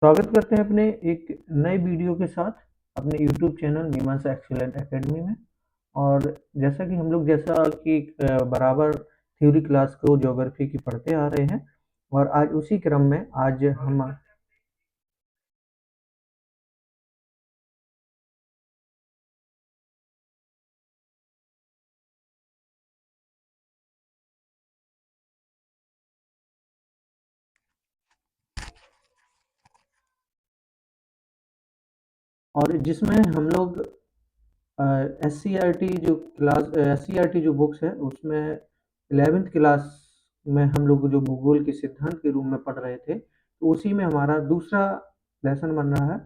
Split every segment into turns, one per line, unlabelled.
स्वागत करते हैं अपने एक नए वीडियो के साथ अपने यूट्यूब चैनल मीमांसा एक्सीलेंट एकेडमी में। और जैसा कि हम लोग बराबर थ्योरी क्लास को ज्योग्राफी की पढ़ते आ रहे हैं, और आज उसी क्रम में आज हम और जिसमें हम लोग एस सी आर टी जो बुक्स है उसमें 11th क्लास में हम लोग जो भूगोल के सिद्धांत के रूप में पढ़ रहे थे, तो उसी में हमारा दूसरा लेसन बन रहा है।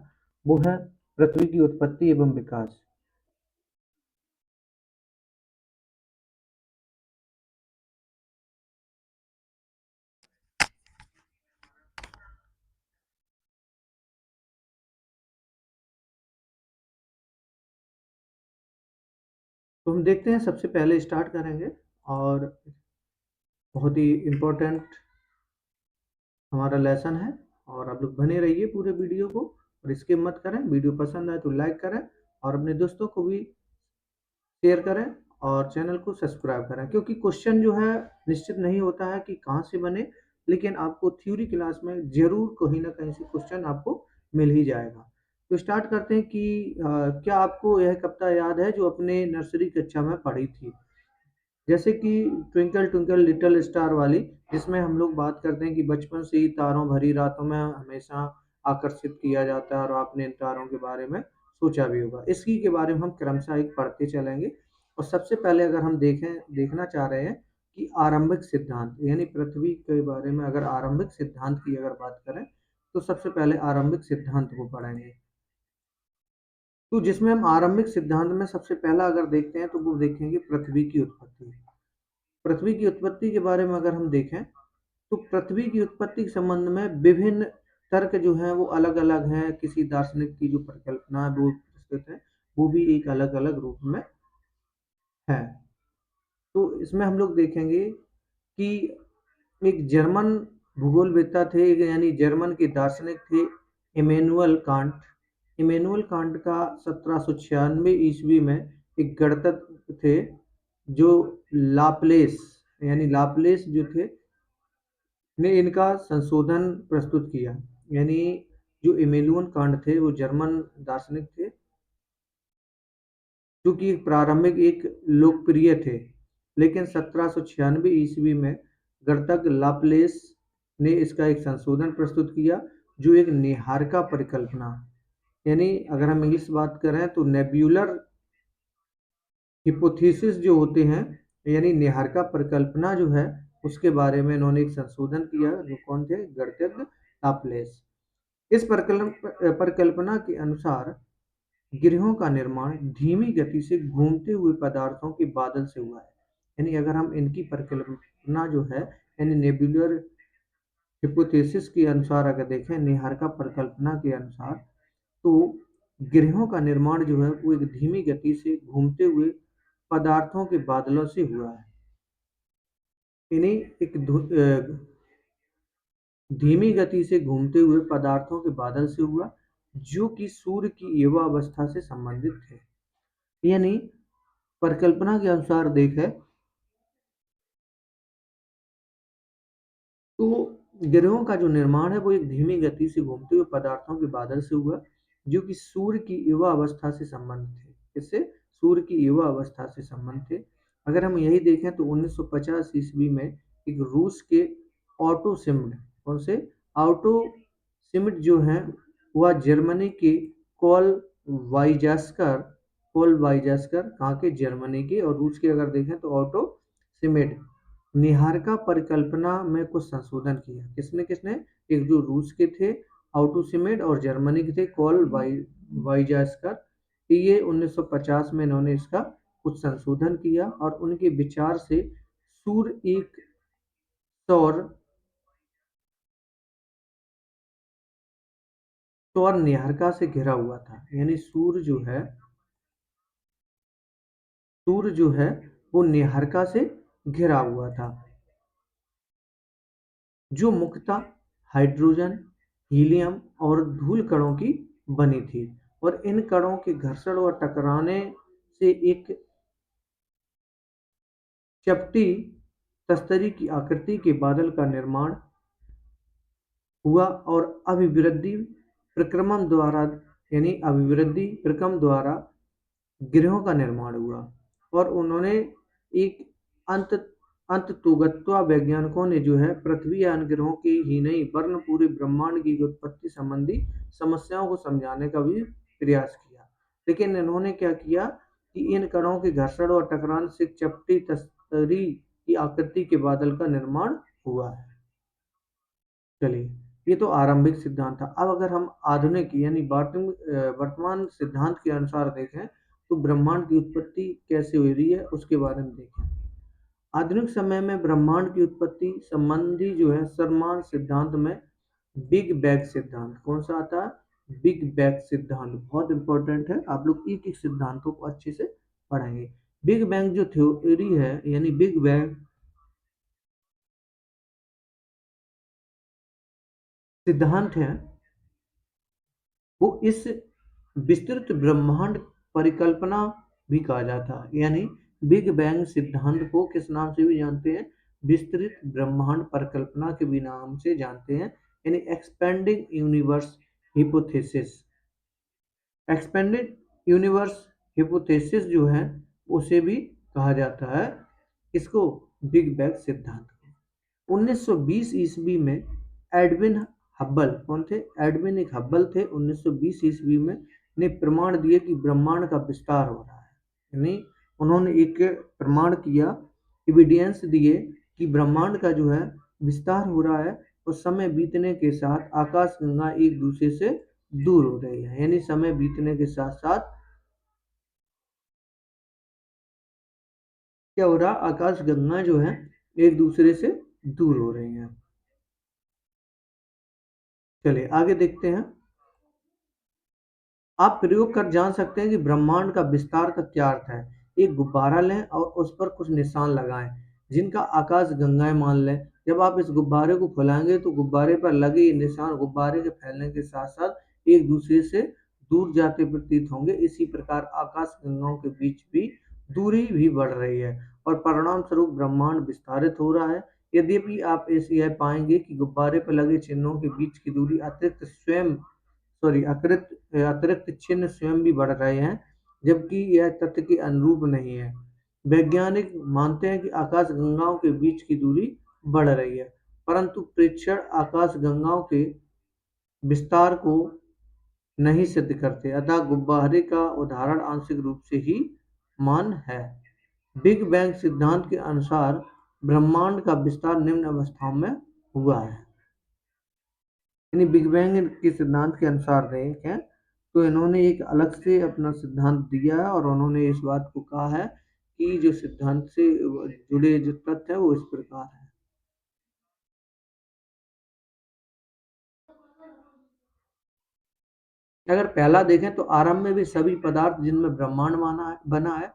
वो है पृथ्वी की उत्पत्ति एवं विकास। तो हम देखते हैं, सबसे पहले स्टार्ट करेंगे। और बहुत ही इम्पोर्टेंट हमारा लेसन है, और आप लोग बने रहिए पूरे वीडियो को और स्किप मत करें। वीडियो पसंद आए तो लाइक करें और अपने दोस्तों को भी शेयर करें और चैनल को सब्सक्राइब करें, क्योंकि क्वेश्चन जो है निश्चित नहीं होता है कि कहाँ से बने, लेकिन आपको थ्योरी क्लास में जरूर कहीं ना कहीं से क्वेश्चन आपको मिल ही जाएगा। तो स्टार्ट करते हैं कि क्या आपको यह कविता याद है जो अपने नर्सरी कक्षा में पढ़ी थी, जैसे कि ट्विंकल ट्विंकल लिटिल स्टार वाली, जिसमें हम लोग बात करते हैं कि बचपन से ही तारों भरी रातों में हमेशा आकर्षित किया जाता है और आपने इन तारों के बारे में सोचा भी होगा। इसी के बारे में हम क्रमशः एक पढ़ते चलेंगे। और सबसे पहले अगर हम देखना चाह रहे हैं कि आरंभिक सिद्धांत यानी पृथ्वी के बारे में अगर आरंभिक सिद्धांत की अगर बात करें, तो सबसे पहले आरंभिक सिद्धांत को पढ़ेंगे। तो जिसमें हम आरंभिक सिद्धांत में सबसे पहला अगर देखते हैं तो वो देखेंगे पृथ्वी की उत्पत्ति। पृथ्वी की उत्पत्ति के बारे में अगर हम देखें, तो पृथ्वी की उत्पत्ति के संबंध में विभिन्न तर्क जो हैं वो अलग अलग हैं। किसी दार्शनिक की जो परिकल्पना है वो प्रस्तुत है, वो भी एक अलग अलग रूप में है। तो इसमें हम लोग देखेंगे कि एक जर्मन भूगोलवेत्ता थे, यानी जर्मन के दार्शनिक थे, इमेनुअल कांट। इमेनुअल कांट का 1796 ईस्वी में एक गणितज्ञ थे जो लाप्लेस, यानी लाप्लेस जो थे ने इनका संशोधन प्रस्तुत किया। यानी जो इमेनुअल कांट थे वो जर्मन दार्शनिक थे, जो कि प्रारंभिक एक लोकप्रिय थे। लेकिन 1796 ईस्वी में गणितज्ञ लाप्लेस ने इसका एक संशोधन प्रस्तुत किया, जो एक नेहारिका परिकल्पना, यानी अगर हम इंग्लिश बात करें तो नेब्यूलर हिपोथेसिस जो होते हैं, यानी नेहारिका परिकल्पना जो है उसके बारे में इन्होंने एक संशोधन किया। जो कौन थे? गणितज्ञ लाप्लेस। इस परिकल्पना के अनुसार ग्रहों का निर्माण धीमी गति से घूमते हुए पदार्थों के बादल से हुआ है। यानी अगर हम इनकी परिकल्पना जो है, यानी नेबुलर हिपोथेसिस के अनुसार अगर देखें, नेहारिका परिकल्पना के अनुसार, तो ग्रहों का निर्माण जो है वो एक धीमी गति से घूमते हुए पदार्थों के बादलों से हुआ है। इन्हें एक धीमी गति से घूमते हुए पदार्थों के बादल से हुआ, जो कि सूर्य की युवा अवस्था से संबंधित थे। यानी परिकल्पना के अनुसार देखें तो ग्रहों का जो निर्माण है वो एक धीमी गति से घूमते हुए पदार्थों के बादल से हुआ, जो कि सूर्य की युवा अवस्था से संबंधित थे। इससे सूर्य की युवा अवस्था से संबंध थे। अगर हम यही देखें तो 1950 ईस्वी में एक रूस के ऑटो सिम्ड, कौन से? ऑटो सिम्ड जो हैं वह जर्मनी के कॉल वाइजास्कर, कहाँ के? जर्मनी के। और रूस के अगर देखें तो ऑटो सिमेड। निहारिका परिकल्पना में कुछ संशोधन किया। किसने किसने? एक जो रूस के थे ऑटो सिमेड, और जर्मनी के थे कॉल वाइजास्कर। ये 1950 में इन्होंने इसका कुछ संशोधन किया, और उनके विचार से सूर्य एक सौर सौर निहारिका से घिरा हुआ था। यानी सूर्य जो है वो निहारिका से घिरा हुआ था, जो मुख्यतः हाइड्रोजन, हीलियम और धूल कणों की बनी थी और इन कणों के घर्षण और टकराने से एक चपटी तस्तरी की आकृति के बादल का निर्माण हुआ और अभिवृद्धि प्रक्रमण द्वारा यानी अभिवृद्धि प्रक्रम द्वारा ग्रहों का निर्माण हुआ और उन्होंने एक अंत अंततोगत्वा वैज्ञानिकों ने जो है पृथ्वी या अन्य ग्रहों की ही नहीं वरन पूरे ब्रह्मांड की उत्पत्ति संबंधी समस्याओं को समझाने का भी प्रयास किया। लेकिन इन्होंने क्या किया कि इन कणों के घर्षण और टकरान से चपटी तस्तरी की आकृति के बादल का निर्माण हुआ है। चलिए, ये तो आरंभिक सिद्धांत था। अब अगर हम आधुनिक यानी वर्तमान सिद्धांत के अनुसार देखें तो ब्रह्मांड की उत्पत्ति कैसे हुई रही है उसके बारे में देखें। आधुनिक समय में ब्रह्मांड की उत्पत्ति संबंधी जो है समान सिद्धांत में बिग बैंग सिद्धांत कौन सा आता है? बिग बैंग सिद्धांत बहुत इंपॉर्टेंट है। आप लोग एक एक सिद्धांतों को अच्छे से पढ़ेंगे। बिग बैंग जो थ्योरी है यानी बिग बैंग सिद्धांत है वो इस विस्तृत ब्रह्मांड परिकल्पना भी कहा जाता है। यानी बिग बैंग सिद्धांत को किस नाम से भी जानते हैं? विस्तृत ब्रह्मांड परिकल्पना के भी नाम से जानते हैं यानी expanding universe hypothesis. Expanded universe hypothesis जो है उसे भी कहा जाता है इसको बिग बैंग सिद्धांत। 1920 ईस्वी में एडविन हब्बल कौन थे? एडविन एक हब्बल थे 1920 ईस्वी में ने प्रमाण दिए कि ब्रह्मांड का विस्तार हो रहा है। यानी उन्होंने एक प्रमाण किया, एविडेंस दिए कि ब्रह्मांड का जो है विस्तार हो रहा है और समय बीतने के साथ आकाश गंगा एक दूसरे से दूर हो रही है। यानी समय बीतने के साथ साथ क्या हो रहा? आकाश गंगा जो है एक दूसरे से दूर हो रही है। चलिए आगे देखते हैं। आप प्रयोग कर जान सकते हैं कि ब्रह्मांड का विस्तार का क्या अर्थ है। एक गुब्बारा लें और उस पर कुछ निशान लगाएं जिनका आकाश गंगाएं मान लें। जब आप इस गुब्बारे को फैलाएंगे तो गुब्बारे पर लगे ये निशान गुब्बारे के फैलने के साथ साथ एक दूसरे से दूर जाते प्रतीत होंगे। इसी प्रकार आकाश गंगाओं के बीच भी दूरी भी बढ़ रही है और परिणाम स्वरूप ब्रह्मांड विस्तारित हो रहा है। यद्यपि आप ऐसे यह पाएंगे कि गुब्बारे पर लगे चिन्हों के बीच की दूरी अतिरिक्त चिन्ह स्वयं भी बढ़ रहे हैं जबकि यह तथ्य के अनुरूप नहीं है। वैज्ञानिक मानते हैं कि आकाश गंगाओं के बीच की दूरी बढ़ रही है परंतु प्रेक्षण आकाश गंगाओं के विस्तार को नहीं सिद्ध करते अतः गुब्बारे का उदाहरण आंशिक रूप से ही मान है। बिग बैंग सिद्धांत के अनुसार ब्रह्मांड का विस्तार निम्न अवस्थाओं में हुआ है। यानी बिग बैंग के सिद्धांत के अनुसार देखें तो इन्होंने एक अलग से अपना सिद्धांत दिया है और उन्होंने इस बात को कहा है कि जो सिद्धांत से जुड़े जो तथ्य है वो इस प्रकार है। अगर पहला देखें तो आरंभ में भी सभी पदार्थ जिनमें ब्रह्मांड बना है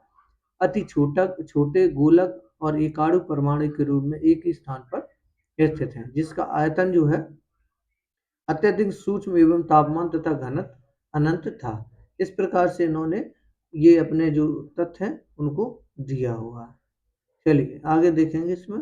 अति छोटे गोलक और एकाणु परमाणु के रूप में एक ही स्थान पर स्थित है जिसका आयतन जो है अत्यधिक सूक्ष्म एवं तापमान तथा घनत्व अनंत था। इस प्रकार से इन्होंने ये अपने जो तथ्य हैं उनको दिया हुआ है। चलिए आगे देखेंगे इसमें।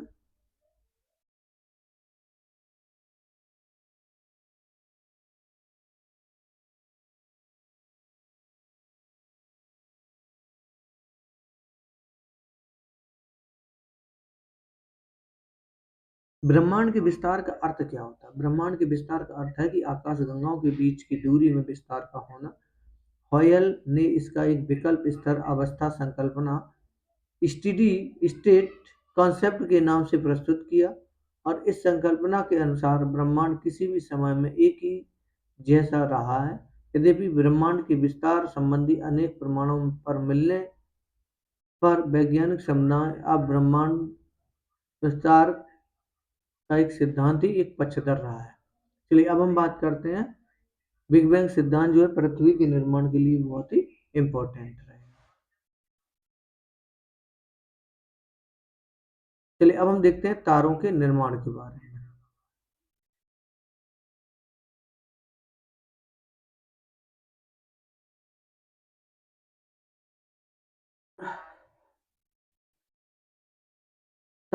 ब्रह्मांड के विस्तार का अर्थ क्या होता है? ब्रह्मांड के विस्तार का अर्थ है कि आकाश गंगाओं के बीच की दूरी में विस्तार का होना। हॉयल ने इसका एक विकल्प स्तर अवस्था संकल्पना स्टेडी स्टेट कॉन्सेप्ट के नाम से प्रस्तुत किया और इस संकल्पना के अनुसार ब्रह्मांड किसी भी समय में एक ही जैसा रहा है। यद्यपि ब्रह्मांड के विस्तार संबंधी अनेक प्रमाणों पर मिलने पर वैज्ञानिक समुदाय अब ब्रह्मांड विस्तार का एक सिद्धांत ही एक पक्षधर रहा है। चलिए अब हम बात करते हैं बिग बैंग सिद्धांत जो है पृथ्वी के निर्माण के लिए बहुत ही इम्पोर्टेंट है। चलिए अब हम देखते हैं तारों के निर्माण के बारे में।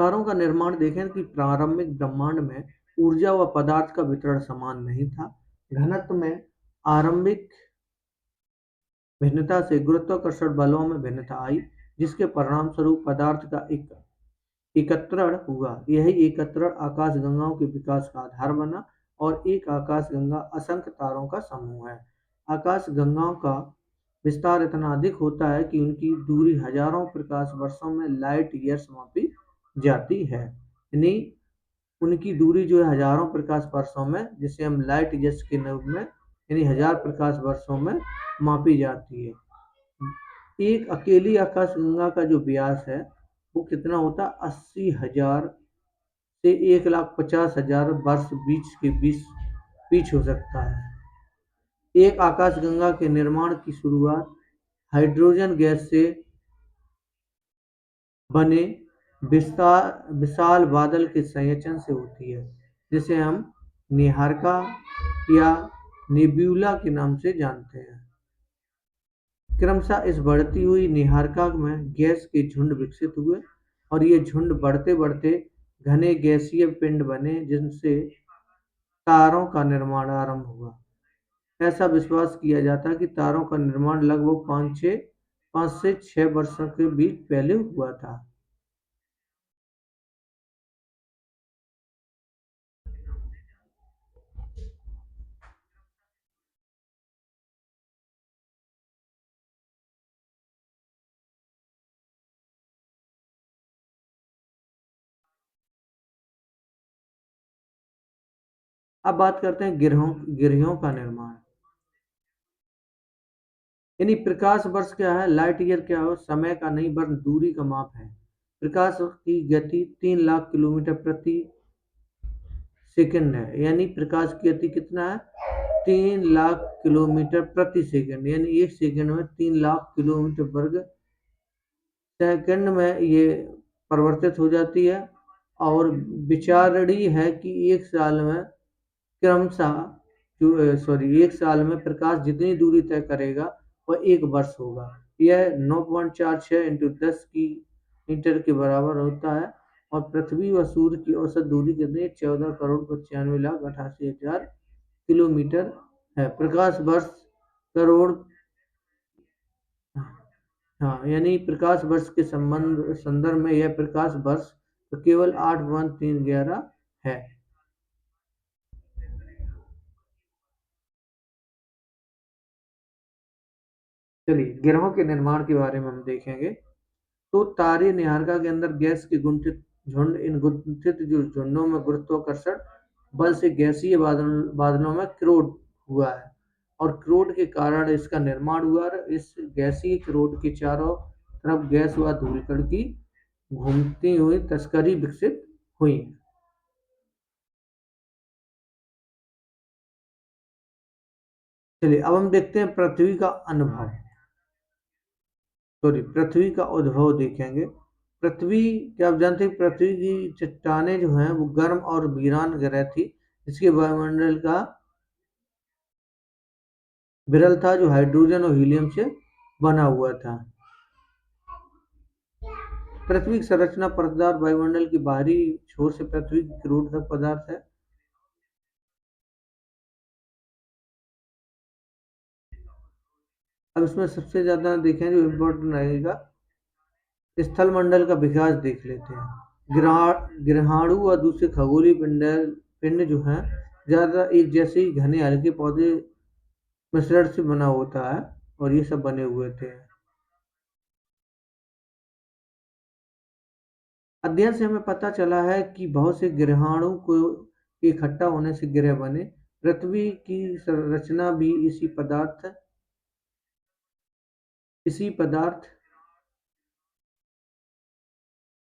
तारों का निर्माण देखें कि प्रारंभिक ब्रह्मांड में ऊर्जा व पदार्थ का वितरण समान नहीं था। घनत्व में आरंभिक भिन्नता से गुरुत्वाकर्षण बलों में भिन्नता आई, जिसके परिणामस्वरूप पदार्थ का एक एकत्रण हुआ। यही एकत्रण आकाशगंगाओं के विकास का आधार बना और एक आकाशगंगा असंख्य तारों का समूह है। आकाशगंगाओं का विस्तार इतना अधिक होता है कि उनकी दूरी हजारों प्रकाश वर्षों में लाइट ईयर्स मापी जाती है। यानी उनकी दूरी जो है हजारों प्रकाश वर्षों में, जिसे हम लाइट ईयर्स के रूप में यानी हजार प्रकाश वर्षों में मापी जाती है। एक अकेली आकाशगंगा का जो व्यास है वो कितना होता है? 80,000 से 1,50,000 वर्ष बीच के बीच बीच हो सकता है। एक आकाशगंगा के निर्माण की शुरुआत हाइड्रोजन गैस से बने विशाल बादल के संयोजन से होती है, जिसे हम निहारिका या नेब्यूला के नाम से जानते हैं। क्रमशः इस बढ़ती हुई निहारिका में गैस के झुंड विकसित हुए और ये झुंड बढ़ते बढ़ते घने गैसीय पिंड बने, जिनसे तारों का निर्माण आरंभ हुआ। ऐसा विश्वास किया जाता है कि तारों का निर्माण लगभग 5 से 6 वर्षों के बीच पहले हुआ था। अब बात करते हैं गिरहों का निर्माण। यानी प्रकाश वर्ष क्या है? लाइट ईयर क्या हो? समय का नहीं वरन दूरी का माप है। प्रकाश की गति 3 लाख किलोमीटर प्रति सेकंड है। यानी प्रकाश की गति कितना है? 3 लाख किलोमीटर प्रति सेकंड। यानी एक सेकंड में 3 लाख किलोमीटर वर्ग सेकंड में ये परिवर्तित हो जाती है। और विचारणीय है कि एक साल में क्रमशः एक साल में प्रकाश जितनी दूरी तय करेगा वह एक वर्ष होगा। यह 9.46 इंटू 10 की मीटर के बराबर होता है। और पृथ्वी व सूर्य की औसत दूरी कितनी है? 14,95,88,000 किलोमीटर है। प्रकाश वर्ष करोड़, हाँ, यानी प्रकाश वर्ष के संदर्भ में यह प्रकाश वर्ष तो केवल 8.311 है। चलिए ग्रहों के निर्माण के बारे में हम देखेंगे। तो तारे निहारिका के अंदर गैस के गुंठित झुंड, इन गुंठित जो झुंडों में गुरुत्वाकर्षण बल से गैसीय बादलों में क्रोड हुआ है और क्रोड के कारण इसका निर्माण हुआ और इस गैसीय क्रोड के चारों तरफ गैस व धूलकण की घूमती हुई तस्करी विकसित हुई। चलिए अब हम देखते हैं पृथ्वी का अनुभव, सॉरी पृथ्वी का उद्भव देखेंगे। पृथ्वी, क्या आप जानते हैं पृथ्वी की चट्टानें जो हैं वो गर्म और वीरान ग्रह थी, इसके वायुमंडल का विरल था जो हाइड्रोजन और हीलियम से बना हुआ था। पृथ्वी की संरचना परतदार वायुमंडल की बाहरी छोर से पृथ्वी की क्रूड तक पदार्थ है। अब इसमें सबसे ज्यादा देखें जो इम्पोर्टेंट रहेगा, स्थल मंडल का विकास देख लेते हैं। ग्रहाणु और दूसरे खगोलीय पिंड जो हैं ज्यादा एक जैसे ही घने हल्के पौधे मिश्रण से बना होता है और ये सब बने हुए थे। अध्ययन से हमें पता चला है कि बहुत से ग्रहाणु को इकट्ठा होने से ग्रह बने। पृथ्वी की संरचना भी इसी पदार्थ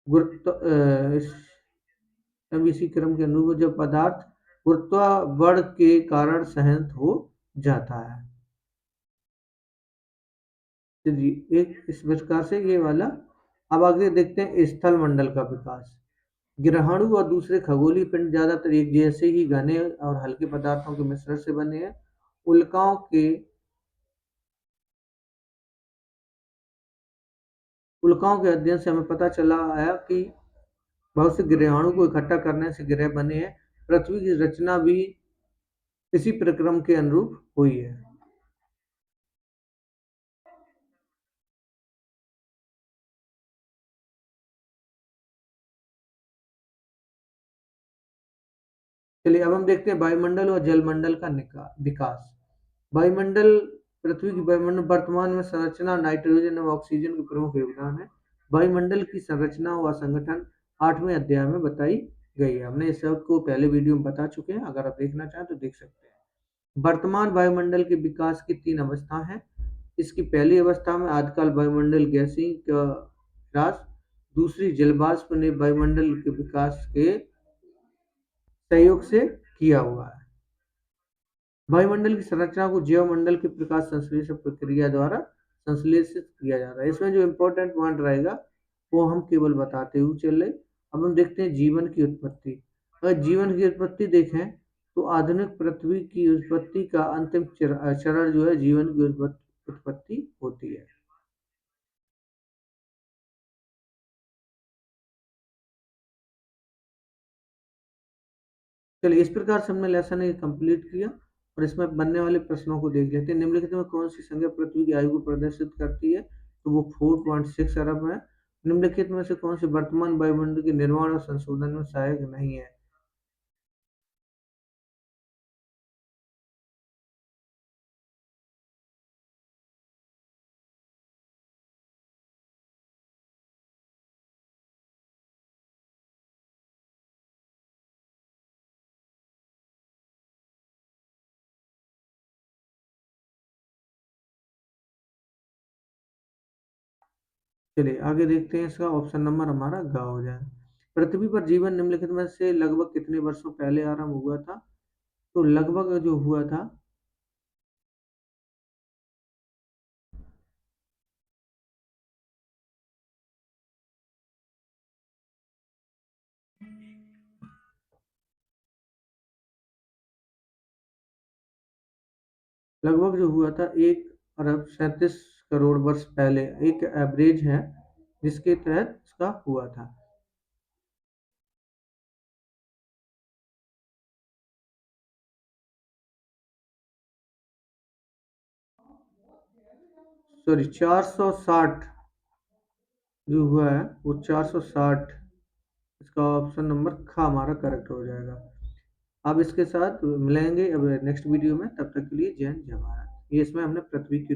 गुरुत्व अब इसी क्रम के अनुरूप जब पदार्थ गुरुत्वाकर्षण के कारण सहन हो जाता है। चलिए एक इस प्रकार से ये वाला। अब आगे देखते हैं स्थल मंडल का विकास। ग्रहाणु और दूसरे खगोलीय पिंड ज्यादातर एक जैसे ही घने और हल्के पदार्थों के मिश्रण से बने हैं। उल्काओं के उल्काओं के अध्ययन से हमें पता चला है कि बहुत से ग्रहाणु को इकट्ठा करने से ग्रह बने हैं। पृथ्वी की रचना भी इसी प्रक्रम के अनुरूप हुई है। चलिए अब हम देखते हैं वायुमंडल और जलमंडल का विकास। वायुमंडल पृथ्वी की वायुमंडल वर्तमान में संरचना नाइट्रोजन और ऑक्सीजन के प्रमुख योगदान है। वायुमंडल की संरचना व संगठन 8वें अध्याय में बताई गई है। हमने इस सब को पहले वीडियो में बता चुके हैं, अगर आप देखना चाहें तो देख सकते हैं। वर्तमान वायुमंडल के विकास की 3 अवस्था हैं। इसकी पहली अवस्था में आजकल वायुमंडल गैसीय का ह्रास, दूसरी जलवाष्प ने वायुमंडल के विकास के सहयोग से किया हुआ है। वायुमंडल की संरचना को जीवमंडल की प्रकाश संश्लेषण प्रक्रिया द्वारा संश्लेषित किया जाता है। इसमें जो इम्पोर्टेंट पॉइंट रहेगा वो हम केवल बताते हुए चल रहे। अब हम देखते हैं जीवन की उत्पत्ति। अगर जीवन की उत्पत्ति देखें तो आधुनिक पृथ्वी की उत्पत्ति का अंतिम चरण जो है जीवन की उत्पत्ति होती है। चलिए इस प्रकार से हमने लेसन ये कंप्लीट किया और इसमें बनने वाले प्रश्नों को देख लेते हैं। निम्नलिखित में कौन सी संख्या पृथ्वी की आयु को प्रदर्शित करती है? तो वो 4.6 अरब है। निम्नलिखित में से कौन सी वर्तमान वायुमंडल के निर्माण और संशोधन में सहायक नहीं है? चलिए आगे देखते हैं, इसका ऑप्शन नंबर हमारा ग हो जाए। पृथ्वी पर जीवन निम्नलिखित में से लगभग कितने वर्षों पहले आरंभ हुआ था? तो लगभग जो हुआ था, लगभग जो हुआ था 1 अरब 37 करोड़ वर्ष पहले, एक एवरेज है जिसके तहत इसका हुआ था। सॉरी 460 जो हुआ है वो 460। इसका ऑप्शन नंबर ख हमारा करेक्ट हो जाएगा। अब इसके साथ मिलेंगे अब नेक्स्ट वीडियो में, तब तक के लिए जय हिंद जय भारत। ये इसमें हमने पृथ्वी की